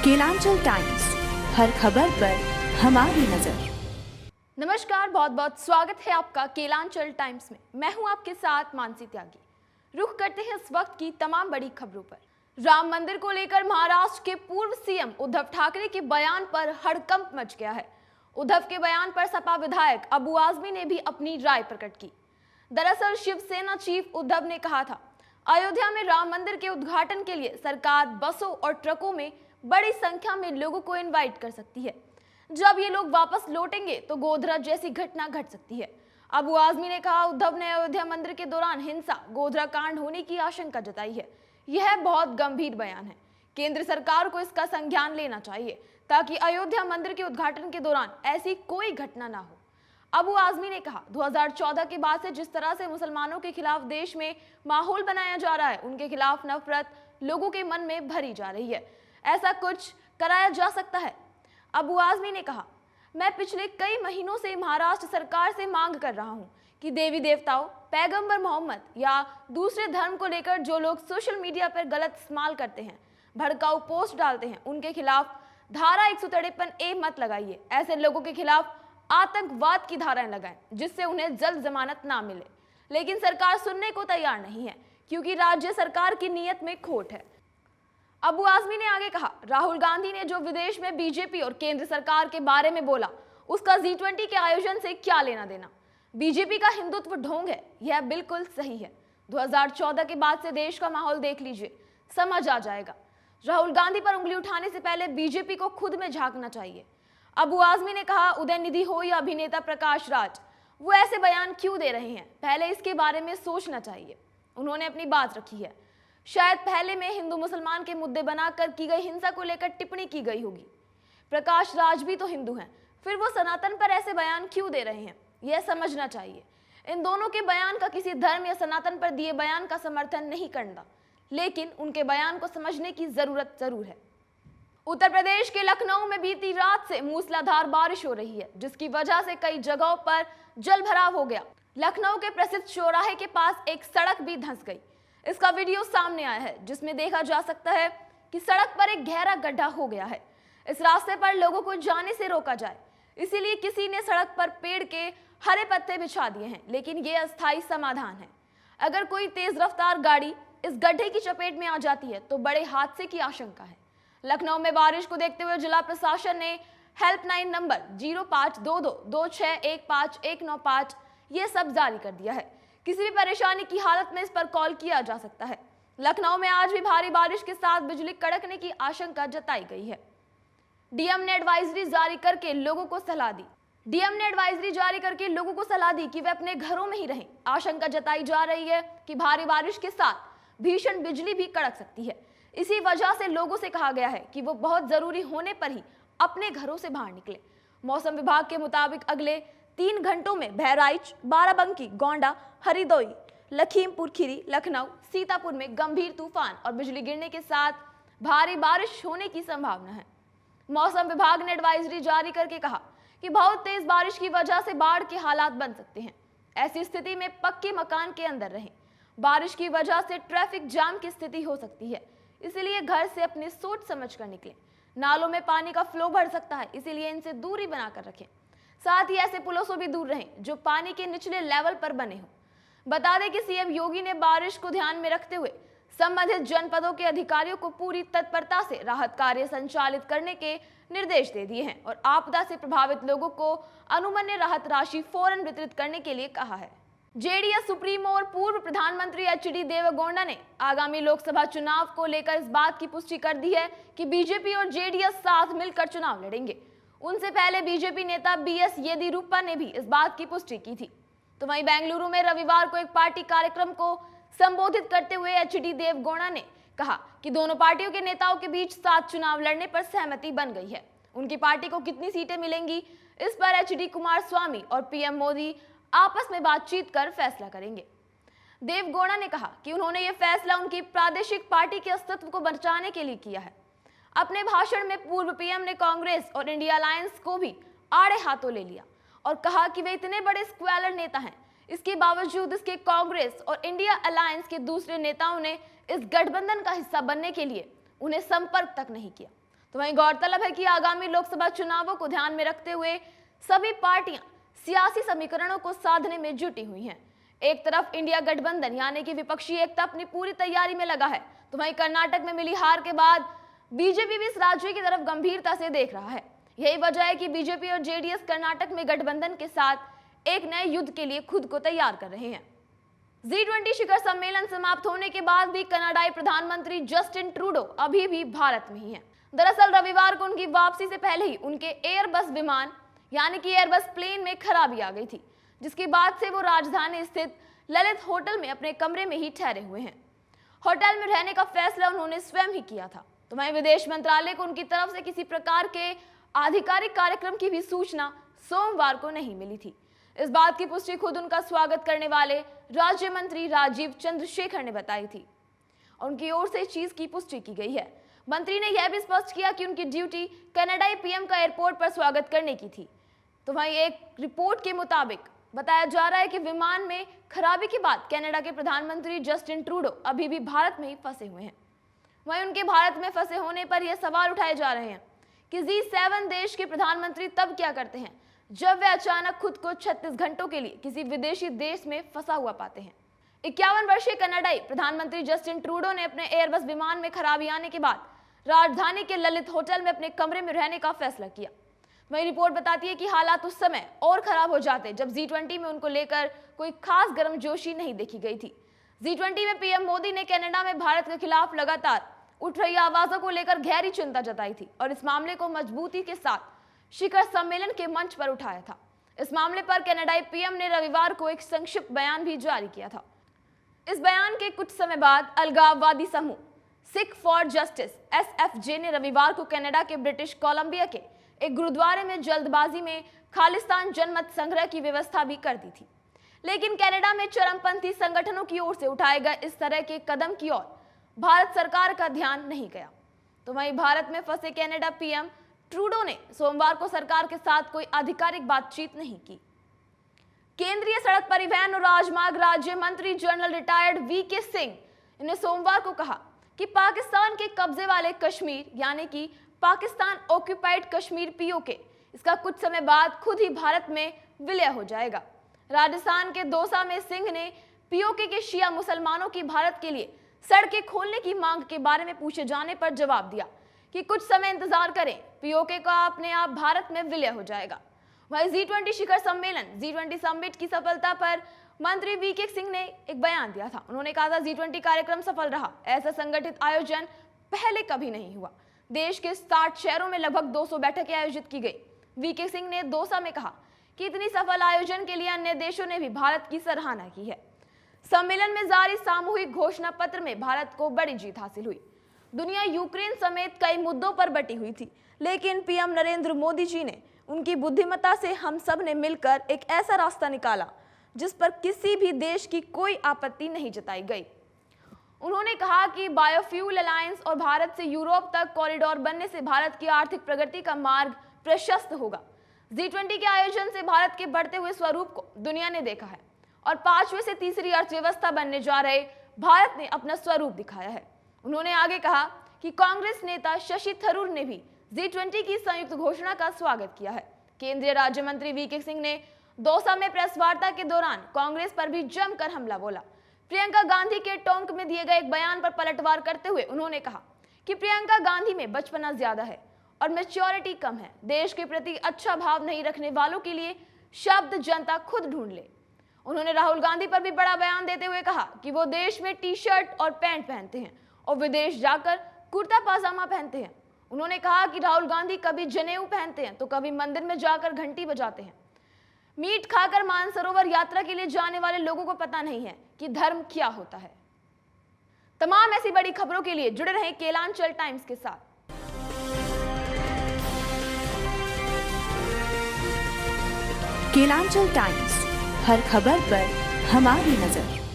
Kelanchal times, हर खबर पर हमारी नजर। नमस्कार, बहुत बहुत स्वागत है आपका केलांचल टाइम्स में। मैं हूं आपके साथ मानसी त्यागी। रुख करते हैं इस वक्त की तमाम बड़ी खबरों पर। राम मंदिर को लेकर महाराष्ट्र के पूर्व सीएम उद्धव ठाकरे के बयान पर हड़कंप मच गया है। उद्धव के बयान पर सपा विधायक अबू आजमी ने भी अपनी राय प्रकट की। दरअसल शिवसेना चीफ उद्धव ने कहा था, अयोध्या में राम मंदिर के उद्घाटन के लिए सरकार बसों और ट्रकों में बड़ी संख्या में लोगों को इनवाइट कर सकती है। जब ये लोग वापस लौटेंगे तो गोधरा जैसी घटना घट सकती है। अबू आजमी ने कहा, उद्धव ने अयोध्या मंदिर के दौरान हिंसा, गोधरा कांड होने की आशंका जताई है। यह बहुत गंभीर बयान है। केंद्र सरकार को इसका संज्ञान लेना चाहिए ताकि अयोध्या मंदिर के उद्घाटन के दौरान ऐसी कोई घटना ना हो। अबू आजमी ने कहा, 2014 के बाद से जिस तरह से मुसलमानों के खिलाफ देश में माहौल बनाया जा रहा है, उनके खिलाफ नफरत लोगों के मन में भरी जा रही है। ऐसा कुछ कराया जा सकता है? अबू आजमी ने कहा, मैं पिछले कई महीनों से महाराष्ट्र सरकार से मांग कर रहा हूं कि देवी देवताओं, पैगंबर मोहम्मद या दूसरे धर्म को लेकर जो लोग सोशल मीडिया पर गलत इस्तेमाल करते हैं, भड़काऊ पोस्ट डालते हैं, उनके खिलाफ धारा 153A मत लगाइए। ऐसे लोगों के खिलाफ आतंकवाद की धाराएं लगाएं जिससे उन्हें जल्द जमानत ना मिले। लेकिन सरकार सुनने को तैयार नहीं है क्योंकि राज्य सरकार की नीयत में खोट है। अबू आजमी ने आगे कहा, राहुल गांधी ने जो विदेश में बीजेपी और केंद्र सरकार के बारे में बोला, उसका G20 के आयोजन से क्या लेना देना? बीजेपी का हिंदुत्व ढोंग है, यह बिल्कुल सही है। 2014 के बाद से देश का माहौल देख लीजिए, समझ आ जाएगा। राहुल गांधी पर उंगली उठाने से पहले बीजेपी को खुद में झांकना चाहिए। अबू आजमी ने कहा, उदयनिधि हो या अभिनेता प्रकाश राज, वो ऐसे बयान क्यों दे रहे हैं, पहले इसके बारे में सोचना चाहिए। उन्होंने अपनी बात रखी है। शायद पहले में हिंदू मुसलमान के मुद्दे बनाकर की गई हिंसा को लेकर टिप्पणी की गई होगी। प्रकाश राज भी तो हिंदू हैं, फिर वो सनातन पर ऐसे बयान क्यों दे रहे हैं, यह समझना चाहिए। इन दोनों के बयान का किसी धर्म या सनातन पर दिए बयान का समर्थन नहीं करना, लेकिन उनके बयान को समझने की जरूरत जरूर है। उत्तर प्रदेश के लखनऊ में बीती रात से मूसलाधार बारिश हो रही है, जिसकी वजह से कई जगहों पर जल भराव हो गया। लखनऊ के प्रसिद्ध चौराहे के पास एक सड़क भी धंस गई। इसका वीडियो सामने आया है जिसमें देखा जा सकता है कि सड़क पर एक गहरा गड्ढा हो गया है। इस रास्ते पर लोगों को जाने से रोका जाए, इसीलिए किसी ने सड़क पर पेड़ के हरे पत्ते बिछा दिए हैं, लेकिन ये अस्थायी समाधान है। अगर कोई तेज रफ्तार गाड़ी इस गड्ढे की चपेट में आ जाती है तो बड़े हादसे की आशंका है। लखनऊ में बारिश को देखते हुए जिला प्रशासन ने हेल्पलाइन नंबर 05222615 ये सब जारी कर दिया है। किसी भी परेशानी की हालत में इस पर कॉल किया जा सकता है। लखनऊ में आज भी भारी बारिश के साथ बिजली कड़कने की आशंका जताई गई है। डीएम ने एडवाइजरी जारी करके लोगों को सलाह दी कि वे अपने घरों में ही रहें। आशंका जताई जा रही है कि भारी बारिश के साथ भीषण बिजली भी कड़क सकती है। इसी वजह से लोगों से कहा गया है कि वो बहुत जरूरी होने पर ही अपने घरों से बाहर निकले। मौसम विभाग के मुताबिक अगले 3 घंटों में बहराइच, बाराबंकी, गोंडा, हरिदोई, लखीमपुर खीरी, लखनऊ, सीतापुर में गंभीर तूफान और बिजली गिरने के साथ भारी बारिश होने की संभावना है। मौसम विभाग ने एडवाइजरी जारी करके कहा कि बहुत तेज बारिश की वजह से बाढ़ के हालात बन सकते हैं। ऐसी स्थिति में पक्के मकान के अंदर रहें। बारिश की वजह से ट्रैफिक जाम की स्थिति हो सकती है, इसलिए घर से अपने सोच समझ कर निकलें। नालों में पानी का फ्लो बढ़ सकता है, इसीलिए इनसे दूरी बनाकर रखें। साथ ही ऐसे पुलों से भी दूर रहें जो पानी के निचले लेवल पर बने हों। बता दें कि सीएम योगी ने बारिश को ध्यान में रखते हुए संबंधित जनपदों के अधिकारियों को पूरी तत्परता से राहत कार्य संचालित करने के निर्देश दे दिए हैं और आपदा से प्रभावित लोगों को अनुमन्य राहत राशि फौरन वितरित करने के लिए कहा है। जेडीएस सुप्रीमो और पूर्व प्रधानमंत्री एचडी देवेगौड़ा ने आगामी लोकसभा चुनाव को लेकर इस बात की पुष्टि कर दी है कि बीजेपी और जेडीएस साथ मिलकर चुनाव लड़ेंगे। उनसे पहले बीजेपी नेता बीएस येदियुरप्पा ने भी इस बात की पुष्टि की थी। तो वहीं बेंगलुरु में रविवार को एक पार्टी कार्यक्रम को संबोधित करते हुए एचडी देवेगौड़ा ने कहा कि दोनों पार्टियों के नेताओं के बीच साथ चुनाव लड़ने पर सहमति बन गई है। उनकी पार्टी को कितनी सीटें मिलेंगी, इस पर एचडी कुमारस्वामी और पीएम मोदी आपस में बातचीत कर फैसला करेंगे। देवेगौड़ा ने कहा कि उन्होंने ये फैसला उनकी प्रादेशिक पार्टी के अस्तित्व को बचाने के लिए किया है। अपने भाषण में पूर्व पीएम ने कांग्रेस और इंडिया अलायंस को भी आड़े हाथों ले लिया और कहा कि वे इतने बड़े स्क्वेलर नेता हैं, इसके बावजूद इसके कांग्रेस और इंडिया अलायंस के दूसरे नेताओं ने इस गठबंधन का हिस्सा बनने के लिए उन्हें संपर्क तक नहीं किया। तो वहीं गौरतलब है कि आगामी लोकसभा चुनावों को ध्यान में रखते हुए सभी पार्टियां सियासी समीकरणों को साधने में जुटी हुई हैं। एक तरफ इंडिया गठबंधन यानी कि विपक्षी एकता अपनी पूरी तैयारी में लगा है, तो वहीं कर्नाटक में मिली हार के बाद बीजेपी भी इस राज्य की तरफ गंभीरता से देख रहा है। यही वजह है कि बीजेपी और जेडीएस कर्नाटक में गठबंधन के साथ एक नए युद्ध के लिए खुद को तैयार कर रहे हैं। G20 शिखर सम्मेलन समाप्त होने के बाद भी कनाडाई प्रधानमंत्री जस्टिन ट्रूडो अभी भी भारत में ही हैं। दरअसल रविवार को उनकी वापसी से पहले ही उनके एयरबस विमान यानी कि एयरबस प्लेन में खराबी आ गई थी, जिसके बाद से वो राजधानी स्थित ललित होटल में अपने कमरे में ही ठहरे हुए हैं। होटल में रहने का फैसला उन्होंने स्वयं ही किया था। तो वहीं विदेश मंत्रालय को उनकी तरफ से किसी प्रकार के आधिकारिक कार्यक्रम की भी सूचना सोमवार को नहीं मिली थी। इस बात की पुष्टि खुद उनका स्वागत करने वाले राज्य मंत्री राजीव चंद्रशेखर ने बताई थी और उनकी ओर से इस चीज की पुष्टि की गई है। मंत्री ने यह भी स्पष्ट किया कि उनकी ड्यूटी कनाडाई पीएम का एयरपोर्ट पर स्वागत करने की थी। तो वहीं एक रिपोर्ट के मुताबिक बताया जा रहा है कि विमान में खराबी के बाद कनाडा के प्रधानमंत्री जस्टिन ट्रूडो अभी भी भारत में ही फंसे हुए हैं। वहीं उनके भारत में फंसे होने पर यह सवाल उठाए जा रहे हैं कि G7 देश के प्रधानमंत्री तब क्या करते हैं जब वे अचानक खुद को 36 घंटों के लिए किसी विदेशी देश में फंसा हुआ पाते हैं। 51 वर्षीय कनाडाई प्रधानमंत्री जस्टिन ट्रूडो ने अपने एयरबस विमान में खराबी आने के बाद राजधानी के ललित होटल में अपने कमरे में रहने का फैसला किया। वही रिपोर्ट बताती है कि हालात उस समय और खराब हो जाते जब G20 में उनको लेकर कोई खास गर्मजोशी नहीं देखी गई थी। G20 में पीएम मोदी ने कनाडा में भारत के खिलाफ लगातार उठ रही आवाजों को लेकर गहरी चिंता जताई थी और इस मामले को मजबूती के साथ शिखर सम्मेलन के मंच पर उठाया था। इस मामले पर कनाडाई पीएम ने रविवार को एक संक्षिप्त बयान भी जारी किया था। इस बयान के कुछ समय बाद अलगाववादी समूह सिख फॉर जस्टिस SFJ ने रविवार को कनाडा के ब्रिटिश कोलंबिया के एक गुरुद्वारे में जल्दबाजी में खालिस्तान जनमत संग्रह की व्यवस्था भी कर दी थी। लेकिन कनाडा में चरमपंथी संगठनों की ओर से उठाए गए इस तरह के कदम की ओर भारत सरकार का ध्यान नहीं गया। तो वहीं भारत में फंसे कनाडा पीएम ट्रूडो ने सोमवार को सरकार के साथ कोई आधिकारिक बातचीत नहीं की। केंद्रीय सड़क परिवहन और राजमार्ग राज्य मंत्री जनरल रिटायर्ड VK सिंह ने सोमवार को कहा कि पाकिस्तान के कब्जे वाले कश्मीर यानी कि पाकिस्तान ऑक्यूपाइड कश्मीर POK इसका कुछ समय बाद खुद ही भारत में विलय हो जाएगा। राजस्थान के दौसा में सिंह ने POK के शिया मुसलमानों की भारत के लिए सड़कें खोलने की मांग के बारे में पूछे जाने पर जवाब दिया कि कुछ समय इंतजार करें, POK का अपने आप भारत में विलय हो जाएगा। वहीं G20 शिखर सम्मेलन G20 समिट की सफलता पर मंत्री VK सिंह ने एक बयान दिया था। उन्होंने कहा था G20 कार्यक्रम सफल रहा, ऐसा संगठित आयोजन पहले कभी नहीं हुआ। देश के 60 शहरों में लगभग 200 बैठकें आयोजित की गई। VK सिंह ने दौसा में कहा कि इतनी सफल आयोजन के लिए अन्य देशों ने भी भारत की सराहना की है। सम्मेलन में जारी सामूहिक घोषणा पत्र में भारत को बड़ी जीत हासिल हुई। दुनिया यूक्रेन समेत कई मुद्दों पर बटी हुई थी, लेकिन पीएम नरेंद्र मोदी जी ने उनकी बुद्धिमत्ता से हम सब ने मिलकर एक ऐसा रास्ता निकाला जिस पर किसी भी देश की कोई आपत्ति नहीं जताई गई। उन्होंने कहा कि बायोफ्यूल अलायंस और भारत से यूरोप तक कॉरिडोर बनने से भारत की आर्थिक प्रगति का मार्ग प्रशस्त होगा। G20 के आयोजन से भारत के बढ़ते हुए स्वरूप को दुनिया ने देखा है और 5वीं से तीसरी अर्थव्यवस्था बनने जा रहे भारत ने अपना स्वरूप दिखाया है। उन्होंने आगे कहा कि कांग्रेस नेता शशि थरूर ने भी G20 की संयुक्त घोषणा का स्वागत किया है। केंद्रीय राज्य मंत्री VK सिंह ने दौसा में प्रेस वार्ता के दौरान कांग्रेस पर भी जमकर हमला बोला। प्रियंका गांधी के टोंक में दिए गए एक बयान पर पलटवार करते हुए उन्होंने कहा कि प्रियंका गांधी में बचपना ज्यादा है और मैच्योरिटी कम है। देश के प्रति अच्छा भाव नहीं रखने वालों के लिए शब्द जनता खुद ढूंढ ले। उन्होंने राहुल गांधी पर भी बड़ा बयान देते हुए कहा कि वो देश में टी-शर्ट और पैंट पहनते हैं और विदेश जाकर कुर्ता पाजामा पहनते हैं। उन्होंने कहा कि राहुल गांधी कभी जनेऊ पहनते हैं तो कभी मंदिर में जाकर घंटी बजाते हैं। मीट खाकर मानसरोवर यात्रा के लिए जाने वाले लोगों को पता नहीं है कि धर्म क्या होता है। तमाम ऐसी बड़ी खबरों के लिए जुड़े रहें केलांचल टाइम्स के साथ। केलांचल टाइम्स, हर खबर पर हमारी नजर।